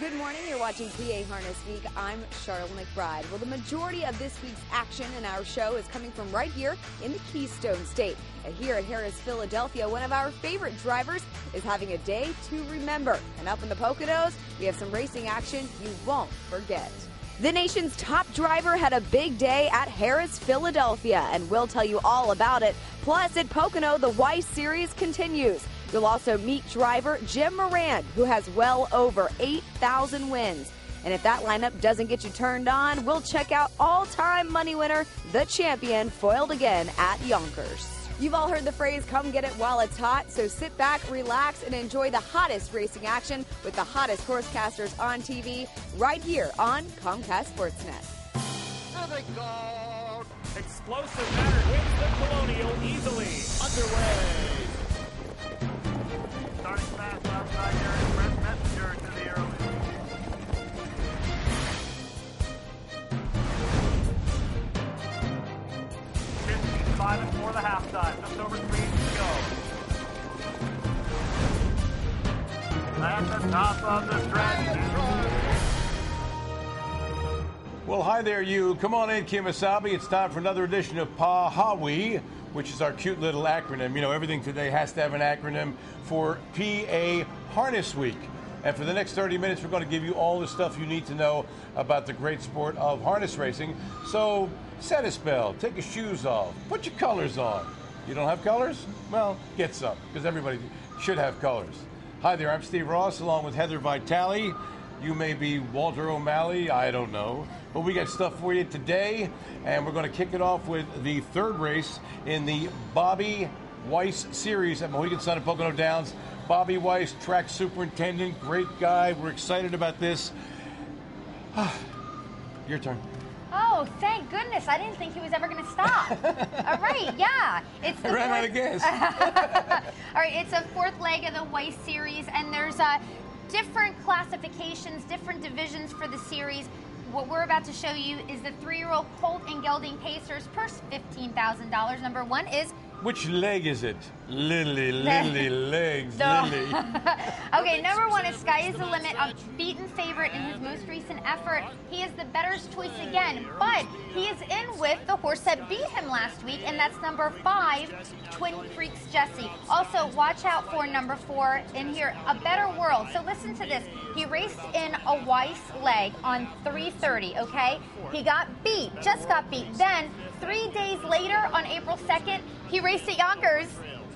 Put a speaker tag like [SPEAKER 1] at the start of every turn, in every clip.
[SPEAKER 1] Good morning. You're watching PA Harness Week. I'm Sharla McBride. Well, the majority of this week's action in our show is coming from right here in the Keystone State. Here at Harris, Philadelphia, one of our favorite drivers is having a day to remember. And up in the Poconos, we have some racing action you won't forget. The nation's top driver had a big day at Harris, Philadelphia, and we'll tell you all about it. Plus, at Pocono, the Weiss Series continues. You'll also meet driver Jim Morand, who has well over 8,000 wins. And if that lineup doesn't get you turned on, we'll check out all-time money winner, the champion, foiled again at Yonkers. You've all heard the phrase, come get it while it's hot, so sit back, relax, and enjoy the hottest racing action with the hottest horsecasters on TV right here on Comcast Sportsnet.
[SPEAKER 2] Explosive Matter wins the Colonial easily. Underway. Starting fast outside here is Brent Messenger to the early. 15-5 before the halftime. Just over 3 to go. At the top of the stretch.
[SPEAKER 3] Well, hi there, you. Come on in, Kemosabe. It's time for another edition of PAHAWI, which is our cute little acronym. You know, everything today has to have an acronym for PA Harness Week. And for the next 30 minutes, we're going to give you all the stuff you need to know about the great sport of harness racing. So set a spell, take your shoes off, put your colors on. You don't have colors? Well, get some, because everybody should have colors. Hi there, I'm Steve Ross, along with Heather Vitale. You may be Walter O'Malley, I don't know. But we got stuff for you today, and we're going to kick it off with the third race in the Bobby Weiss Series at Mohegan Sun and Pocono Downs. Bobby Weiss, track superintendent, great guy. We're excited about this. Your turn.
[SPEAKER 4] Oh, thank goodness. I didn't think he was ever going to stop. All right, yeah. It's the
[SPEAKER 3] I ran out of gas.
[SPEAKER 4] All right, it's a fourth leg of the Weiss Series, and there's different classifications, different divisions for the series. What we're about to show you is the 3-year-old Colt and Gelding Pacers, purse $15,000. Number one is...
[SPEAKER 3] Which leg is it? Lily legs, Lily.
[SPEAKER 4] Okay, number one is Sky is the Limit, a beaten favorite in his most recent effort. He is the bettor's choice again, but he is in with the horse that beat him last week, and that's number 5, Twincreeks Jeese. Also, watch out for number 4 in here, A Better World. So listen to this. He raced in a Weiss leg on 3:30, okay? He got beat, just got beat. Then, 3 days later, on April 2nd, he raced at Yonkers,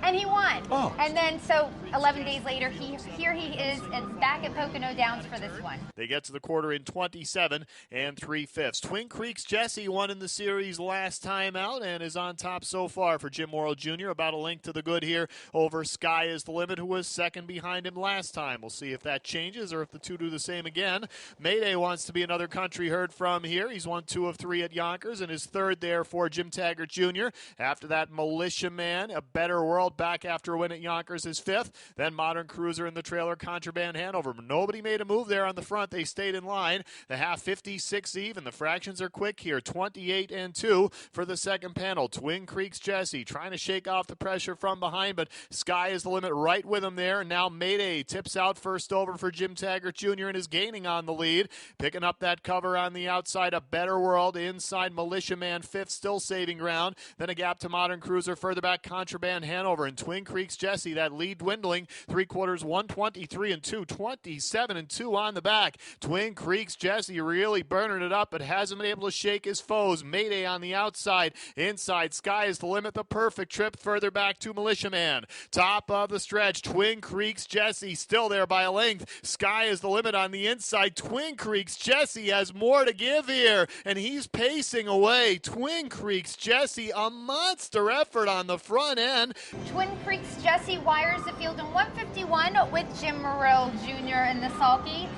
[SPEAKER 4] and he won.
[SPEAKER 3] Oh.
[SPEAKER 4] And then, so 11 days later, here he is and back at Pocono Downs for this one.
[SPEAKER 2] They get to the quarter in 27 3/5. Twincreeks Jeese won in the series last time out and is on top so far for Jim Morrill Jr. About a length to the good here over Sky is the Limit, who was second behind him last time. We'll see if that changes or if the two do the same again. Mayday wants to be another country heard from here. He's won 2 of 3 at Yonkers and is third there for Jim Taggart Jr. After that, Militia Man, A Better World, back after a win at Yonkers, is 5th. Then Modern Cruiser in the trailer, Contraband Hanover. Nobody made a move there on the front. They stayed in line. The half 56 even. The fractions are quick here. 28-2 for the second panel. Twincreeks Jeese trying to shake off the pressure from behind, but Sky is the Limit right with him there. And now Mayday tips out first over for Jim Taggart Jr. and is gaining on the lead. Picking up that cover on the outside. A Better World inside. Militia Man 5th, still saving ground. Then a gap to Modern Cruiser. Further back, Contraband Hanover. And Twincreeks Jeese, that lead dwindling. 3 quarters, 123-2, 27-2 on the back. Twincreeks Jeese really burning it up, but hasn't been able to shake his foes. Mayday on the outside. Inside, Sky is the Limit. The perfect trip further back to Militia Man. Top of the stretch, Twincreeks Jeese still there by a length. Sky is the Limit on the inside. Twincreeks Jeese has more to give here, and he's pacing away. Twincreeks Jeese, a monster effort on the front end.
[SPEAKER 4] Twincreeks Jeese wires the field in 151 with Jim Morrill Jr. in the sulky.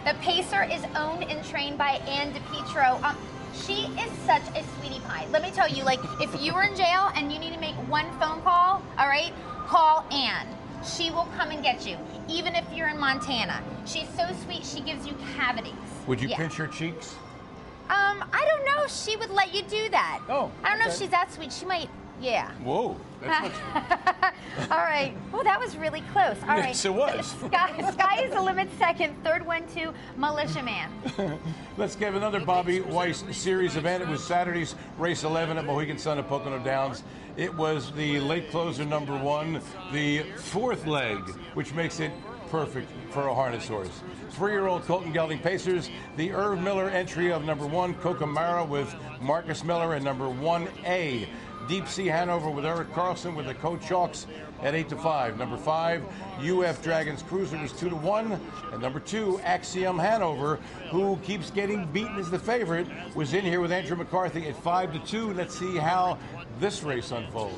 [SPEAKER 4] The pacer is owned and trained by Ann DiPietro. She is such a sweetie pie. Let me tell you, like, if you were in jail and you need to make one phone call, all right, call Ann. She will come and get you, even if you're in Montana. She's so sweet, she gives you cavities.
[SPEAKER 3] Would you pinch her cheeks?
[SPEAKER 4] I don't know if she would let you do that.
[SPEAKER 3] Oh,
[SPEAKER 4] I don't know if she's that sweet. She might Yeah.
[SPEAKER 3] Whoa. That's much.
[SPEAKER 4] All right. Well, that was really close. All right.
[SPEAKER 3] Yes, it was.
[SPEAKER 4] Sky is the limit second. Third one to Militia Man.
[SPEAKER 3] Let's give another Bobby Weiss series event. It was Saturday's race 11 at Mohegan Sun at Pocono Downs. It was the late closer number 1, the fourth leg, which makes it perfect for a harness horse. 3-year-old Colton Gelding Pacers, the Irv Miller entry of number 1, Cocamara with Marcus Miller, and number 1A, Deep Sea Hanover with Eric Carlson with the Coach Hawks at 8-5. Number 5, UF Dragons Cruiser was 2-1. And number 2, Axiom Hanover, who keeps getting beaten as the favorite, was in here with Andrew McCarthy at 5-2. Let's see how this race unfolds.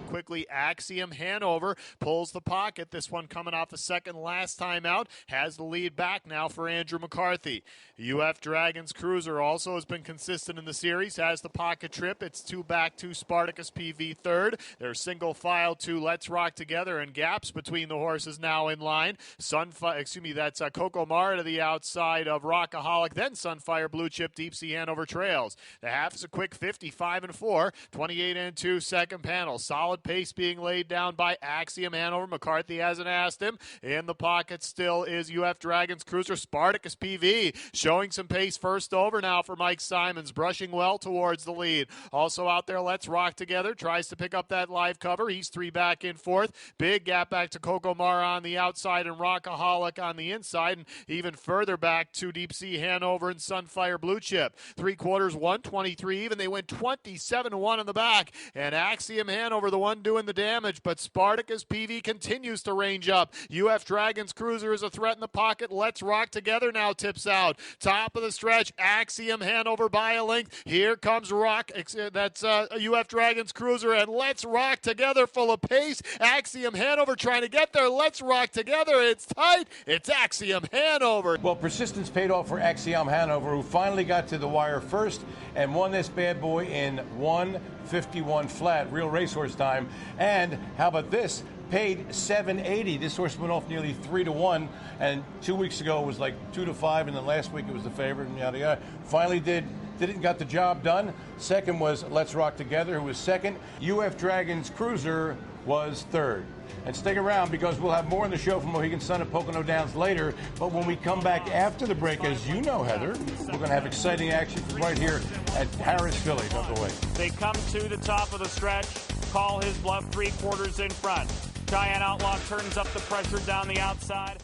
[SPEAKER 2] Quickly, Axiom Hanover pulls the pocket. This one coming off a second last time out, has the lead back now for Andrew McCarthy. UF Dragons Cruiser also has been consistent in the series, has the pocket trip. It's 2 back to Spartacus PV third. There's single file to Let's Rock Together, and gaps between the horses now in line. That's Coco Mara to the outside of Rockaholic, then Sunfire Blue Chip Deep Sea Hanover trails. The half is a quick 55-4, 28-2 second panel. Solid pace being laid down by Axiom Hanover. McCarthy hasn't asked him. In the pocket still is UF Dragons Cruiser. Spartacus PV showing some pace first over now for Mike Simons, brushing well towards the lead. Also out there, Let's Rock Together tries to pick up that live cover. He's 3 back in fourth. Big gap back to Coco Mara on the outside and Rockaholic on the inside, and even further back to Deep Sea Hanover and Sunfire Blue Chip. 3/4, 123 even. They went 27-1 in the back, and Axiom Hanover the one doing the damage, but Spartacus PV continues to range up. UF Dragons Cruiser is a threat in the pocket. Let's Rock Together now tips out. Top of the stretch, Axiom Hanover by a length. Here comes that's UF Dragons Cruiser, and Let's Rock Together full of pace. Axiom Hanover trying to get there. Let's Rock Together. It's tight. It's Axiom Hanover.
[SPEAKER 3] Well, persistence paid off for Axiom Hanover, who finally got to the wire first and won this bad boy in 1:51 flat, real racehorse time. And how about this? Paid $780. This horse went off nearly 3-1, and 2 weeks ago it was like 2-5, and then last week it was the favorite, and yada yada. Finally did it and got the job done. Second was Let's Rock Together, who was second. UF Dragons Cruiser was third. And stick around, because we'll have more in the show from Mohegan Sun and Pocono Downs later. But when we come back after the break, as you know, Heather, we're going to have exciting action right here at Harris Philly. Don't go away.
[SPEAKER 5] They come to the top of the stretch, call his bluff 3/4 in front. Cheyenne Outlaw turns up the pressure down the outside.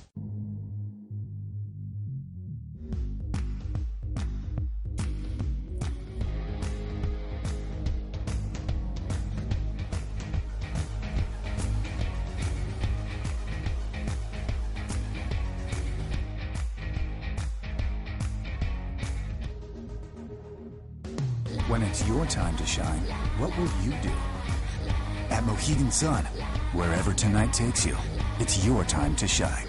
[SPEAKER 6] When it's your time to shine, what will you do? At Mohegan Sun, wherever tonight takes you, it's your time to shine.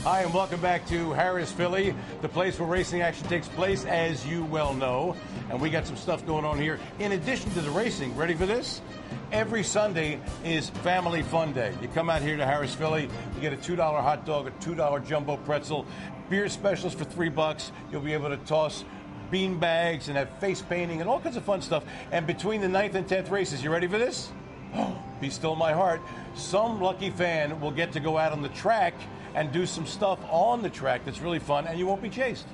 [SPEAKER 3] Hi, and welcome back to Harris Philly, the place where racing action takes place, as you well know. And we got some stuff going on here. In addition to the racing, ready for this? Every Sunday is Family Fun Day. You come out here to Harris Philly, you get a $2 hot dog, a $2 jumbo pretzel, beer specials for $3. You'll be able to toss bean bags and have face painting and all kinds of fun stuff. And between the 9th and 10th races, you ready for this? Be still my heart. Some lucky fan will get to go out on the track and do some stuff on the track that's really fun, and you won't be chased.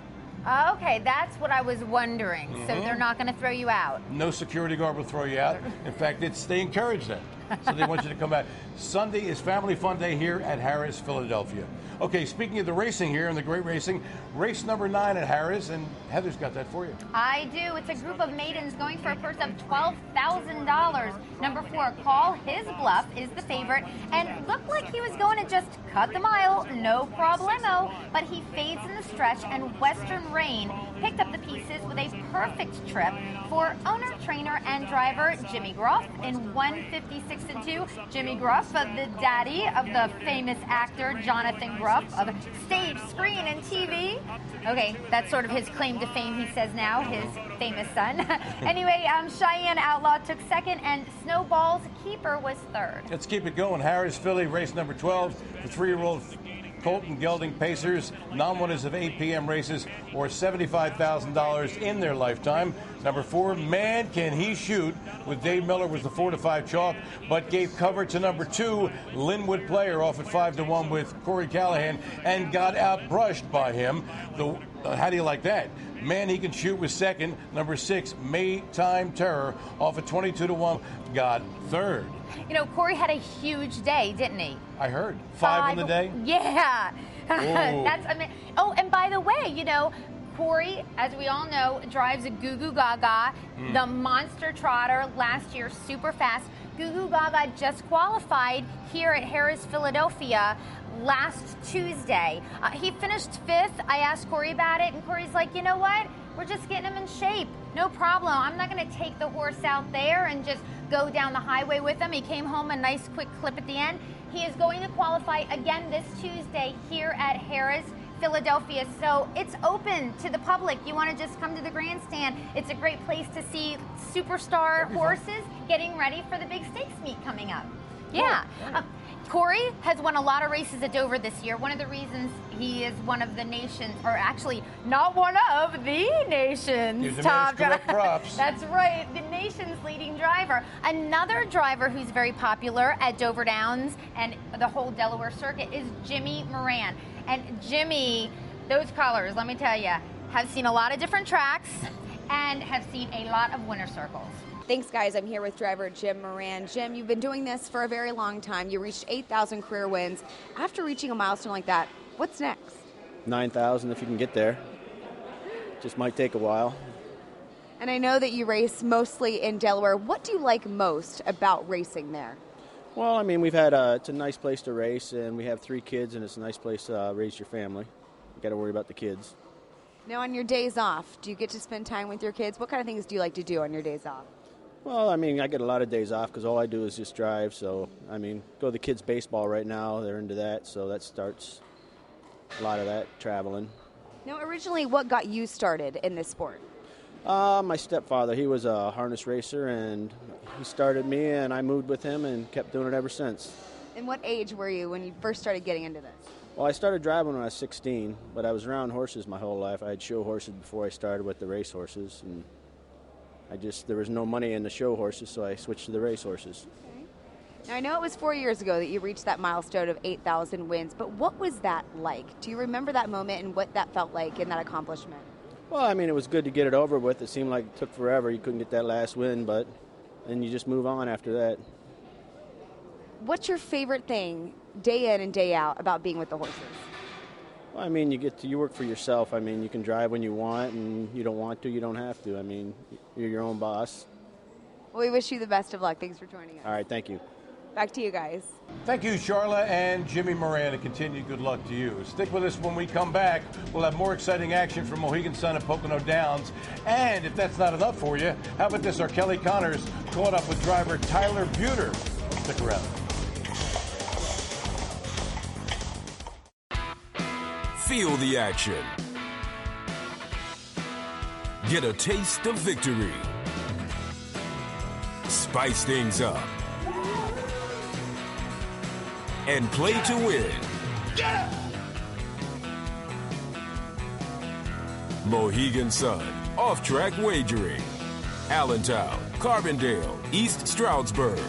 [SPEAKER 4] Okay, that's what I was wondering. So they're not going to throw you out?
[SPEAKER 3] No security guard will throw you out. In fact, they encourage that. So they want you to come back. Sunday is Family Fun Day here at Harris, Philadelphia. Okay, speaking of the racing here and the great racing, race number 9 at Harris, and Heather's got that for you.
[SPEAKER 4] I do. It's a group of maidens going for a purse of $12,000. Number 4, Call His Bluff, is the favorite, and looked like he was going to just cut the mile, no problemo, but he fades in the stretch, and Western Rain picked up the pieces with a perfect trip for owner, trainer, and driver Jimmy Groff in 1:56-2. Jimmy Groff, the daddy of the famous actor Jonathan Groff of stage, screen, and TV. Okay, that's sort of his claim to fame, he says now, his famous son. Anyway, Cheyenne Outlaw took second, and Snowball's Keeper was third.
[SPEAKER 3] Let's keep it going. Harris Philly, race number 12, the 3-year-old Colton Gelding Pacers, non-winners of 8 p.m. races, or $75,000 in their lifetime. Number 4, Man Can He Shoot, with Dave Miller was the 4-5 chalk, but gave cover to number 2, Lindwood Player, off at 5-1 with Corey Callahan, and got outbrushed by him. How do you like that? Man He Can Shoot was second. Number 6, Maytime Terror, off at 22-1, got third.
[SPEAKER 4] You know, Corey had a huge day, didn't he?
[SPEAKER 3] I heard. 5 on the day?
[SPEAKER 4] Yeah. That's amazing. Oh, and by the way, you know, Corey, as we all know, drives a Goo Goo Gaga, the monster trotter last year, super fast. Goo Goo Gaga just qualified here at Harrah's, Philadelphia last Tuesday. He finished 5th. I asked Corey about it, and Corey's like, you know what? We're just getting him in shape. No problem. I'm not going to take the horse out there and just go down the highway with him. He came home a nice quick clip at the end. He is going to qualify again this Tuesday here at Harrah's, Philadelphia. So it's open to the public. You want to just come to the grandstand. It's a great place to see superstar horses getting ready for the big stakes meet coming up. Yeah. Corey has won a lot of races at Dover this year. One of the reasons he is one of the nation's, or actually not one of the nation's top
[SPEAKER 3] props.
[SPEAKER 4] That's right, the nation's leading driver. Another driver who's very popular at Dover Downs and the whole Delaware circuit is Jimmy Morand. And Jimmy, those colors, let me tell you, have seen a lot of different tracks and have seen a lot of winner circles.
[SPEAKER 1] Thanks, guys. I'm here with driver Jim Morand. Jim, you've been doing this for a very long time. You reached 8,000 career wins. After reaching a milestone like that, what's next?
[SPEAKER 7] 9,000 if you can get there. Just might take a while.
[SPEAKER 1] And I know that you race mostly in Delaware. What do you like most about racing there?
[SPEAKER 7] Well, I mean, we've had it's a nice place to race, and we have 3 kids, and it's a nice place to raise your family. You got to worry about the kids.
[SPEAKER 1] Now, on your days off, do you get to spend time with your kids? What kind of things do you like to do on your days off?
[SPEAKER 7] Well, I mean, I get a lot of days off because all I do is just drive. So, I mean, go to the kids' baseball right now. They're into that, so that starts a lot of that traveling.
[SPEAKER 1] Now, originally, what got you started in this sport?
[SPEAKER 7] My stepfather, he was a harness racer, and he started me, and I moved with him and kept doing it ever since.
[SPEAKER 1] And what age were you when you first started getting into this?
[SPEAKER 7] Well, I started driving when I was 16, but I was around horses my whole life. I had show horses before I started with the race horses, and there was no money in the show horses, so I switched to the race horses.
[SPEAKER 1] Okay. Now, I know it was 4 years ago that you reached that milestone of 8,000 wins, but what was that like? Do you remember that moment and what that felt like in that accomplishment?
[SPEAKER 7] Well, I mean, it was good to get it over with. It seemed like it took forever. You couldn't get that last win, but then you just move on after that.
[SPEAKER 1] What's your favorite thing, day in and day out, about being with the horses?
[SPEAKER 7] Well, I mean, you work for yourself. I mean, you can drive when you want, and you don't want to, you don't have to. I mean, you're your own boss.
[SPEAKER 1] Well, we wish you the best of luck. Thanks for joining us.
[SPEAKER 7] All right, thank you.
[SPEAKER 1] Back to you guys.
[SPEAKER 3] Thank you, Sharla and Jimmy Morand, and continued good luck to you. Stick with us when we come back. We'll have more exciting action from Mohegan Sun and Pocono Downs. And if that's not enough for you, how about this? Our Kelly Connors caught up with driver Tyler Buter. Stick around.
[SPEAKER 8] Feel the action. Get a taste of victory. Spice things up. And play to win. Mohegan Sun, off-track wagering. Allentown, Carbondale, East Stroudsburg.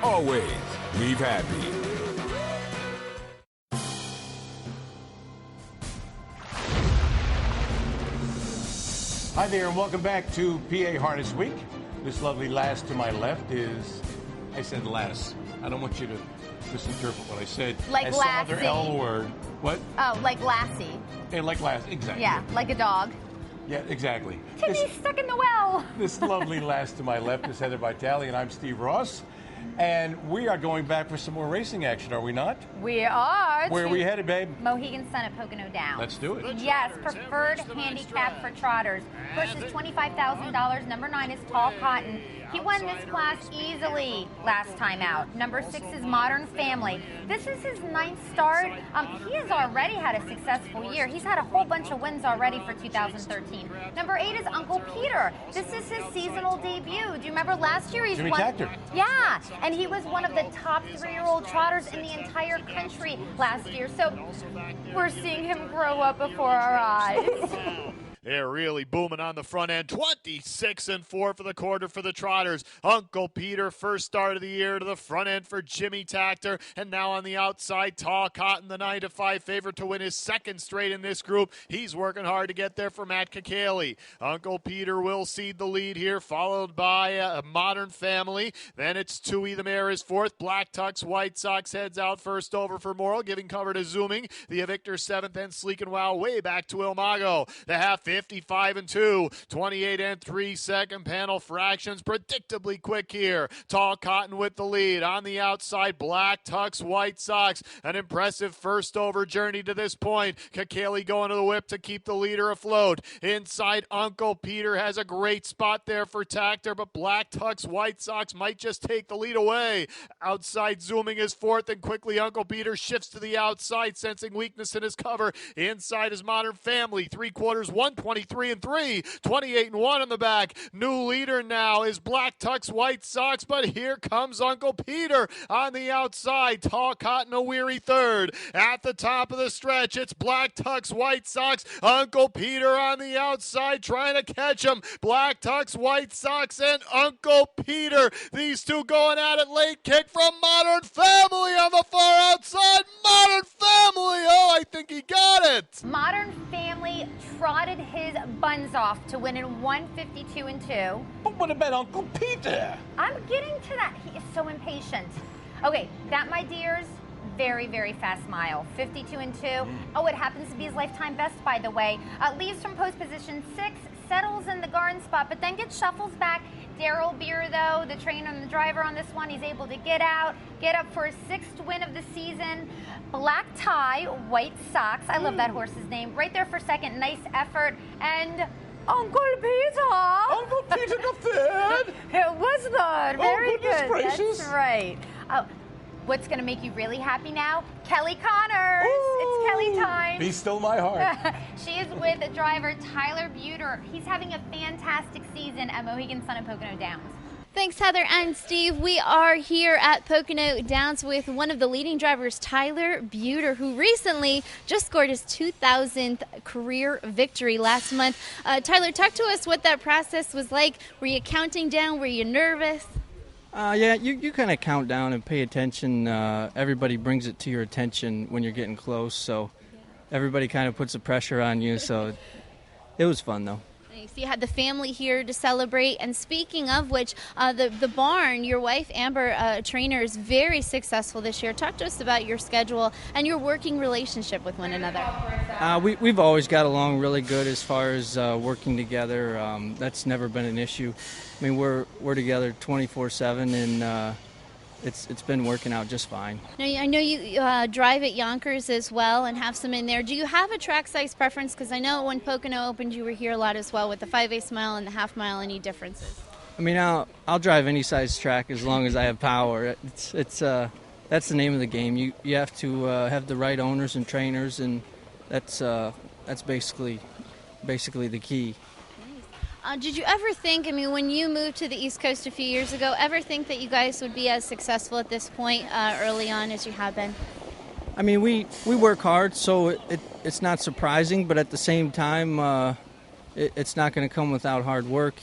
[SPEAKER 8] Always leave happy.
[SPEAKER 3] Hi there, and welcome back to PA Harness Week. This lovely lass to my left is, I said lass. I don't want you to misinterpret what I said.
[SPEAKER 4] Like
[SPEAKER 3] as some other
[SPEAKER 4] lassie.
[SPEAKER 3] L word. What?
[SPEAKER 4] Oh, like lassie.
[SPEAKER 3] Hey, like lass, exactly.
[SPEAKER 4] Yeah, like a dog.
[SPEAKER 3] Yeah, exactly.
[SPEAKER 4] Timmy's stuck in the well.
[SPEAKER 3] This lovely lass to my left is Heather Vitale, and I'm Steve Ross. And we are going back for some more racing action, are we not?
[SPEAKER 4] We are.
[SPEAKER 3] Where are we headed, babe?
[SPEAKER 4] Mohegan Sun at Pocono Downs.
[SPEAKER 3] Let's do it.
[SPEAKER 4] Yes, preferred handicap for trotters. Versus $25,000. Number 9 is Tall Cotton. He won this class easily last time out. Number 6 is Modern Family. This is his 9th start. He has already had a successful year. He's had a whole bunch of wins already for 2013. Number 8 is Uncle Peter. This is his seasonal debut. Do you remember last year?
[SPEAKER 3] Jimmy Tactor.
[SPEAKER 4] Yeah, and he was one of the top 3-year-old trotters in the entire country last year. So we're seeing him grow up before our eyes.
[SPEAKER 2] They're really booming on the front end. 26-4 for the quarter for the Trotters. Uncle Peter, first start of the year to the front end for Jimmy Tactor. And now on the outside, Tall Cotton, the 9-5 favorite to win his second straight in this group. He's working hard to get there for Matt Kakali. Uncle Peter will cede the lead here, followed by a Modern Family. Then it's Tui the Mare is fourth. Black Tux White Sox heads out first over for Morrill, giving cover to Zooming. The Evictor seventh, and Sleek and Wow way back to Ilmago. The half 55-2, 28-3 second panel fractions, predictably quick here. Tall Cotton with the lead. On the outside, Black Tux White Sox. An impressive first over journey to this point. Kakali going to the whip to keep the leader afloat. Inside, Uncle Peter has a great spot there for Tactor, but Black Tux White Sox might just take the lead away. Outside, Zooming is fourth, and quickly Uncle Peter shifts to the outside, sensing weakness in his cover. Inside is Modern Family. 3/4, 123-3, 28-1 in the back. New leader now is Black Tux White Sox, but here comes Uncle Peter on the outside. Tall Cotton a weary third. At the top of the stretch, it's Black Tux White Sox. Uncle Peter on the outside trying to catch him. Black Tux White Sox and Uncle Peter. These two going at it. Late kick from Modern Family on the far outside. Modern Family. Oh, I think he got it.
[SPEAKER 4] Modern Family trotted his buns off to win in 152-2.
[SPEAKER 3] But what about Uncle Peter?
[SPEAKER 4] I'm getting to that. He is so impatient. Okay, that, my dears, very, very fast mile. 52-2. Oh, it happens to be his lifetime best, by the way. Leaves from post position 6, settles in the guard spot, but then gets shuffles back. Daryl Bier, though, the trainer and the driver on this one, he's able to get out, get up for his 6th win of the season. Black Tie, White Sox. I love that horse's name. Right there for second. Nice effort. And Uncle Peter.
[SPEAKER 3] Uncle Peter the third.
[SPEAKER 4] It was third. Very good.
[SPEAKER 3] Gracious.
[SPEAKER 4] That's right. Oh, what's going to make you really happy now? Kelly Connors.
[SPEAKER 3] Ooh.
[SPEAKER 4] It's Kelly time.
[SPEAKER 3] Be still my heart.
[SPEAKER 4] She is with driver Tyler Buter. He's having a fantastic season at Mohegan Sun and Pocono Downs.
[SPEAKER 9] Thanks, Heather and Steve. We are here at Pocono Downs with one of the leading drivers, Tyler Buter, who recently just scored his 2000th career victory last month. Tyler, talk to us what that process was like. Were you counting down? Were you nervous?
[SPEAKER 10] Yeah, you kind of count down and pay attention. Everybody brings it to your attention when you're getting close, so everybody kind of puts the pressure on you, so it was fun, though.
[SPEAKER 9] So you had the family here to celebrate, and speaking of which, the barn, your wife Amber, trainer, is very successful this year. Talk to us about your schedule and your working relationship with one another.
[SPEAKER 10] We've always got along really good as far as working together. That's never been an issue. I mean, we're together 24/7, and it's been working out just fine.
[SPEAKER 9] Now, I know you drive at Yonkers as well and have some in there. Do you have a track size preference? Because I know when Pocono opened, you were here a lot as well with the 5/8 mile and the half mile. Any differences?
[SPEAKER 10] I mean, I'll drive any size track as long as I have power. It's that's the name of the game. You have to have the right owners and trainers, and that's basically the key.
[SPEAKER 9] Did you ever think, I mean, when you moved to the East Coast a few years ago, ever think that you guys would be as successful at this point early on as you have been?
[SPEAKER 10] I mean, we work hard, so it's not surprising, but at the same time, it's not going to come without hard work.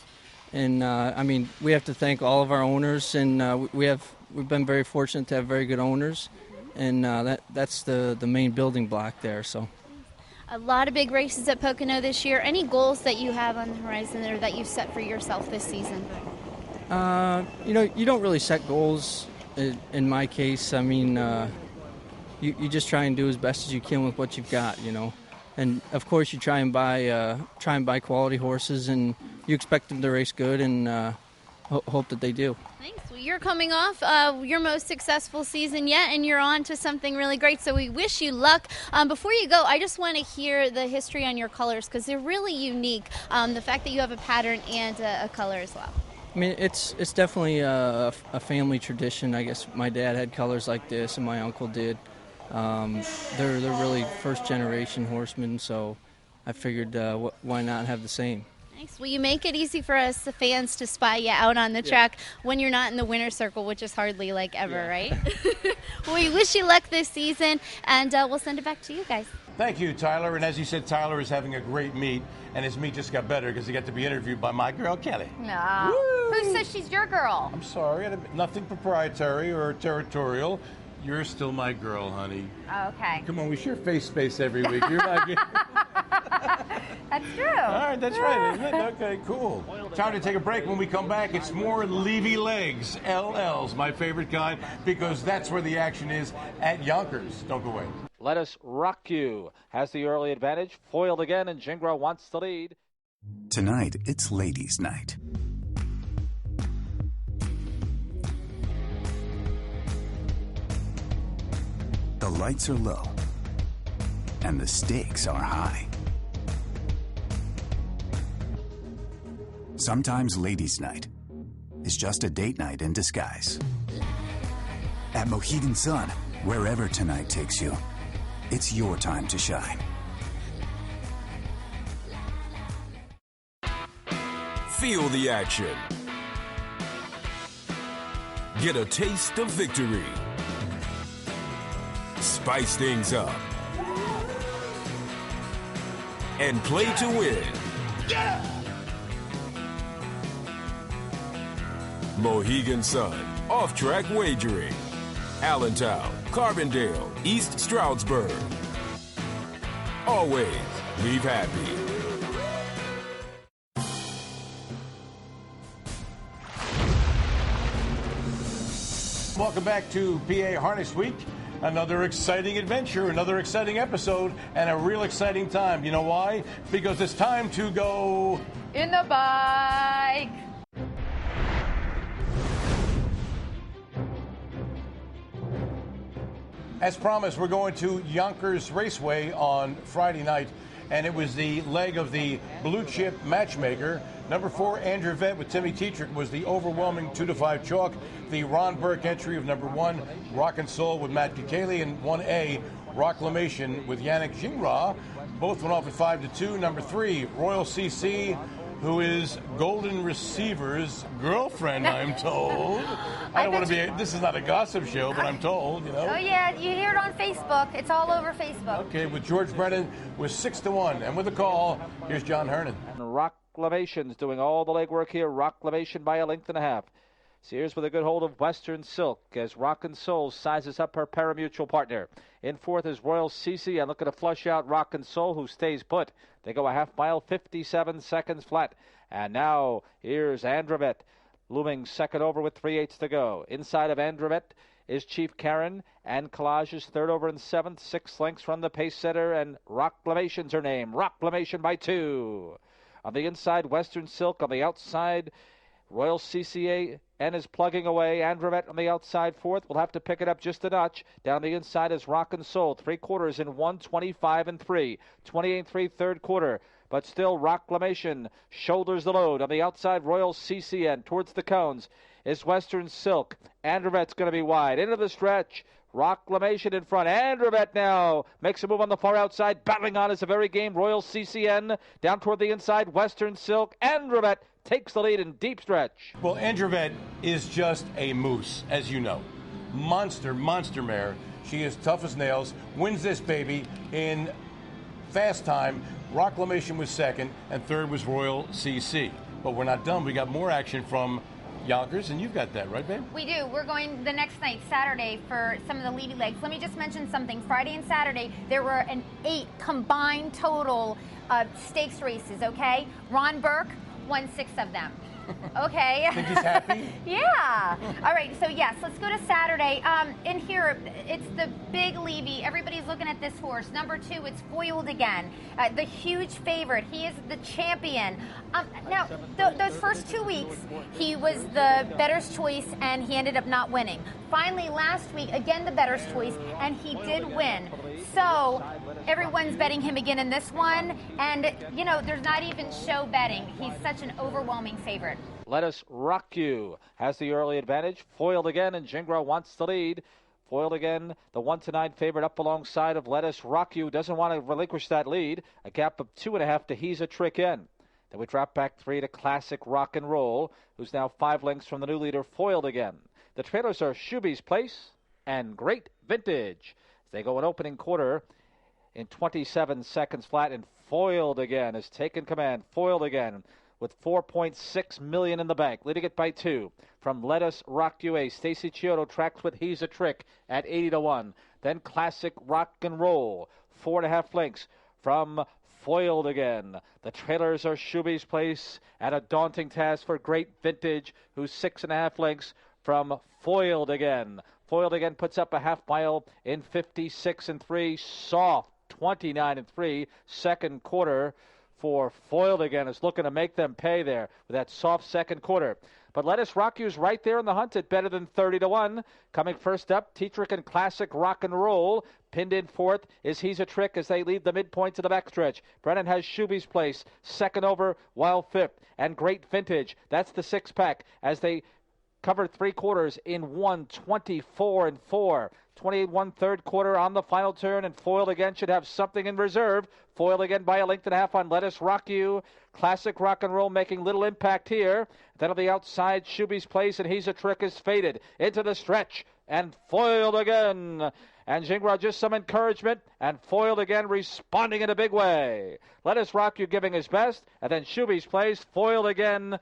[SPEAKER 10] And, I mean, we have to thank all of our owners, and we've been very fortunate to have very good owners, and that's the main building block there, so.
[SPEAKER 9] A lot of big races at Pocono this year. Any goals that you have on the horizon or that you've set for yourself this season?
[SPEAKER 10] You don't really set goals in my case. I mean, you just try and do as best as you can with what you've got, you know. And, of course, you try and buy quality horses, and you expect them to race good, and hope that they do.
[SPEAKER 9] Thanks. Well, you're coming off your most successful season yet, and you're on to something really great, so we wish you luck. Before you go, I just want to hear the history on your colors because they're really unique, the fact that you have a pattern and a color as well.
[SPEAKER 10] I mean, it's definitely a family tradition. I guess my dad had colors like this, and my uncle did. They're really first-generation horsemen, so I figured why not have the same.
[SPEAKER 9] Nice. Well, you make it easy for us, the fans, to spy you out on the track when you're not in the winner's circle, which is hardly like ever, right? Well, we wish you luck this season, and we'll send it back to you guys.
[SPEAKER 3] Thank you, Tyler. And as you said, Tyler is having a great meet, and his meet just got better because he got to be interviewed by my girl, Kelly.
[SPEAKER 4] No. Who says she's your girl?
[SPEAKER 3] I'm sorry. Nothing proprietary or territorial. You're still my girl, honey.
[SPEAKER 4] Okay.
[SPEAKER 3] Come on, we share face space every week. You're my
[SPEAKER 4] That's true.
[SPEAKER 3] All right, that's right, isn't it? Okay, cool. Time to take a break. When we come back, it's more Levy legs, LLs, my favorite kind, because that's where the action is at Yonkers. Don't go away.
[SPEAKER 11] Let Us Rock You has the early advantage. Foiled again, and Gingras wants the lead.
[SPEAKER 6] Tonight, it's ladies' night. The lights are low, and the stakes are high. Sometimes ladies' night is just a date night in disguise. At Mohegan Sun, wherever tonight takes you, it's your time to shine.
[SPEAKER 8] Feel the action. Get a taste of victory. Spice things up. And play to win.
[SPEAKER 3] Yeah!
[SPEAKER 8] Mohegan Sun, off-track wagering. Allentown, Carbondale, East Stroudsburg. Always leave happy.
[SPEAKER 3] Welcome back to PA Harness Week. Another exciting adventure, another exciting episode, and a real exciting time. You know why? Because it's time to go
[SPEAKER 4] in the bike.
[SPEAKER 3] As promised, we're going to Yonkers Raceway on Friday night, and it was the leg of the blue chip matchmaker. Number 4, Andrew Vett with Timmy Tetrick was the overwhelming 2-5 chalk. The Ron Burke entry of number 1, Rockin' Soul with Matt Kikali, and 1A, Rocklamation with Yannick Gingras. Both went off at 5-2. Number 3, Royal CC, who is Golden Receiver's girlfriend, I'm told. I don't want to be, this is not a gossip show, but I'm told, you know.
[SPEAKER 4] Oh, yeah, you hear it on Facebook. It's all over Facebook.
[SPEAKER 3] Okay, with George Brennan was 6-1. And with the call, here's John Hernan.
[SPEAKER 11] Rocklamation's doing all the legwork here. Rocklamation by a length and a half. Sears with a good hold of Western Silk as Rockin' Soul sizes up her parimutuel partner. In fourth is Royal CC, and looking to flush out Rockin' Soul, who stays put. They go a half mile, 57 seconds flat. And now here's Andrevet, looming second over with 3/8 to go. Inside of Andrevet is Chief Karen, and Collage is third over in seventh. 6 lengths from the pace setter, and Rocklamation's her name. Rocklamation by 2. On the inside, Western Silk. On the outside, Royal CCA and is plugging away. Andrevet on the outside fourth. We'll have to pick it up just a notch. Down the inside is Rockin' Soul. 3/4 in 1, 25 and 3. 28-3 third quarter. But still, Rocklamation shoulders the load. On the outside, Royal CCN towards the cones is Western Silk. Andrevet's going to be wide. Into the stretch. Rocklamation in front. Andrevet now makes a move on the far outside. Battling on is a very game Royal CCN. Down toward the inside, Western Silk. Andrevet takes the lead in deep stretch.
[SPEAKER 3] Well, Andrevet is just a moose, as you know. Monster mare. She is tough as nails. Wins this baby in fast time. Rocklamation was second, and third was Royal CC. But we're not done. We got more action from Yonkers, and you've got that, right, babe?
[SPEAKER 4] We do. We're going the next night, Saturday, for some of the Levy legs. Let me just mention something. Friday and Saturday, there were 8 combined total stakes races, okay? Ron Burke won 6 of them. Okay.
[SPEAKER 3] Think he's happy?
[SPEAKER 4] Yeah. All right. So, yes, let's go to Saturday. In here, it's the big Levy. Everybody's looking at this horse. Number 2, it's foiled again. The huge favorite. He is the champion. Now, those first 2 weeks, he was the bettor's choice, and he ended up not winning. Finally, last week, again, the bettor's choice, and he did win. So, everyone's betting him again in this one. And, you know, there's not even show betting. He's such an overwhelming favorite.
[SPEAKER 11] Let Us Rock You has the early advantage. Foiled again, and Gingras wants the lead. Foiled again, the 1-9 favorite up alongside of Let Us Rock You. Doesn't want to relinquish that lead. A gap of 2.5 to He's a Trick In. Then we drop back 3 to Classic Rock and Roll, who's now 5 lengths from the new leader, Foiled again. The trailers are Shuby's Place and Great Vintage. They go an opening quarter in 27 seconds flat, and Foiled again has taken command. Foiled again with $4.6 million in the bank, leading it by 2. From Let Us Rock You, Stacy Chiodo tracks with He's a Trick at 80 to 1. Then Classic Rock and Roll, 4.5 lengths from Foiled again. The trailers are Shuby's Place at a daunting task for Great Vintage, who's 6.5 lengths from Foiled again. Foiled again puts up a half mile in 56 3. Soft 29 3. Second quarter for Foiled again is looking to make them pay there with that soft second quarter. But Let Us Rock You's right there in the hunt at better than 30 to 1. Coming first up, Tetrick and Classic Rock and Roll. Pinned in fourth is He's a Trick as they lead the midpoint to the backstretch. Brennan has Shuby's Place second over, while fifth. And Great Vintage, that's the 6-pack as they covered 3 quarters in 1:24 4. 28-1 third quarter on the final turn, and Foiled again should have something in reserve. Foiled again by a length and a half on Let Us Rock You. Classic Rock and Roll making little impact here. Then on the outside, Shuby's Place and He's a Trick is faded into the stretch, and Foiled again. And Gingras just some encouragement, and Foiled again responding in a big way. Let Us Rock You giving his best, and then Shuby's Place, Foiled again,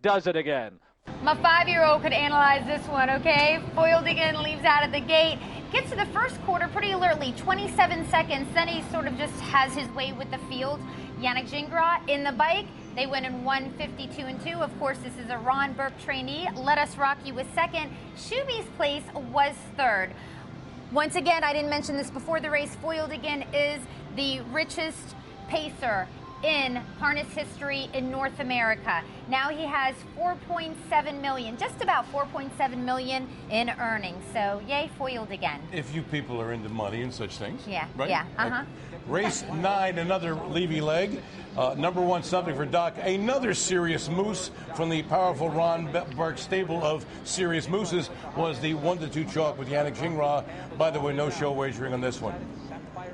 [SPEAKER 11] does it again.
[SPEAKER 4] My 5-year-old could analyze this one, okay? Foiled again leaves out of the gate. Gets to the first quarter pretty alertly, 27 seconds. Then he sort of just has his way with the field. Yannick Gingras in the bike. They win in 1:52 2. Of course, this is a Ron Burke trainee. Let Us Rock You was second. Shuby's Place was third. Once again, I didn't mention this before the race. Foiled again is the richest pacer in harness history in North America. Now he has $4.7 million, just about $4.7 million in earnings. So yay, Foiled again.
[SPEAKER 3] If you people are into money and such things.
[SPEAKER 4] Yeah,
[SPEAKER 3] right?
[SPEAKER 4] yeah,
[SPEAKER 3] Race 9, another Levy leg. Number 1, Something for Doc. Another serious moose from the powerful Ron Burke stable of serious mooses was the 1-2 chalk with Yannick Gingras. By the way, no show wagering on this one.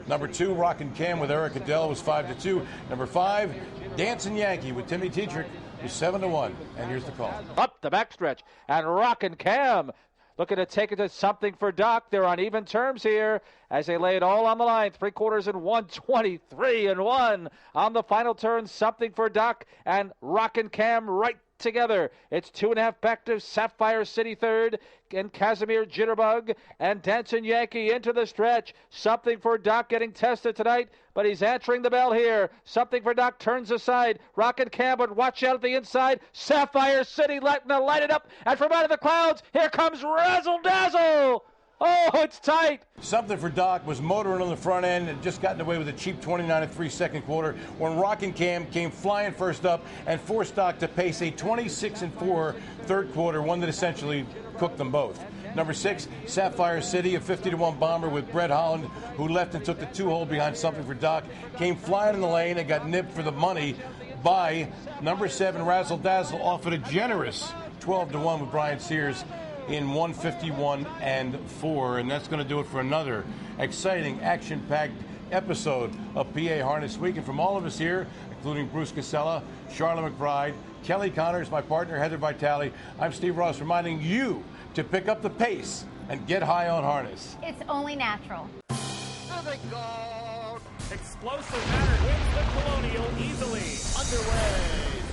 [SPEAKER 3] Number 2, Rockin' Cam with Eric Adele was 5-2. Number 5, Dancing Yankee with Timmy Tetrick was 7-1. And here's the call.
[SPEAKER 11] Up the backstretch, and Rockin' Cam looking to take it to Something for Doc. They're on even terms here as they lay it all on the line. 3 quarters in 1:23 1 on the final turn. Something for Doc and Rockin' Cam right together. It's 2.5 back to Sapphire City third, and Casimir Jitterbug and Dancing Yankee into the stretch. Something for Doc getting tested tonight, but he's answering the bell here. Something for Doc turns aside. Rockin' Cam would watch out at the inside. Sapphire City light it up, and from out of the clouds, here comes Razzle Dazzle. Oh, it's tight.
[SPEAKER 3] Something for Doc was motoring on the front end and just gotten away with a cheap 29-3 second quarter when Rockin' Cam came flying first up and forced Doc to pace a 26-4 third quarter, one that essentially cooked them both. Number 6, Sapphire City, a 50-1 bomber with Brett Holland, who left and took the 2-hole behind Something for Doc, came flying in the lane and got nipped for the money by number 7, Razzle Dazzle, off at a generous 12-1 with Brian Sears in 1:51 4, and that's going to do it for another exciting, action-packed episode of PA Harness Week. And from all of us here, including Bruce Casella, Sharla McBride, Kelly Connors, my partner Heather Vitale, I'm Steve Ross, reminding you to pick up the pace and get high on harness.
[SPEAKER 4] It's only natural.
[SPEAKER 5] There they go. Explosive matter wins the Colonial easily. Underway.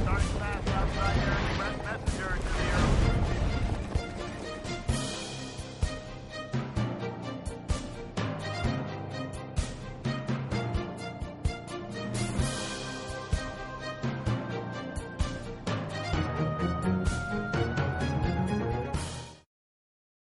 [SPEAKER 5] Starting fast outside here. Brett Messenger to the air.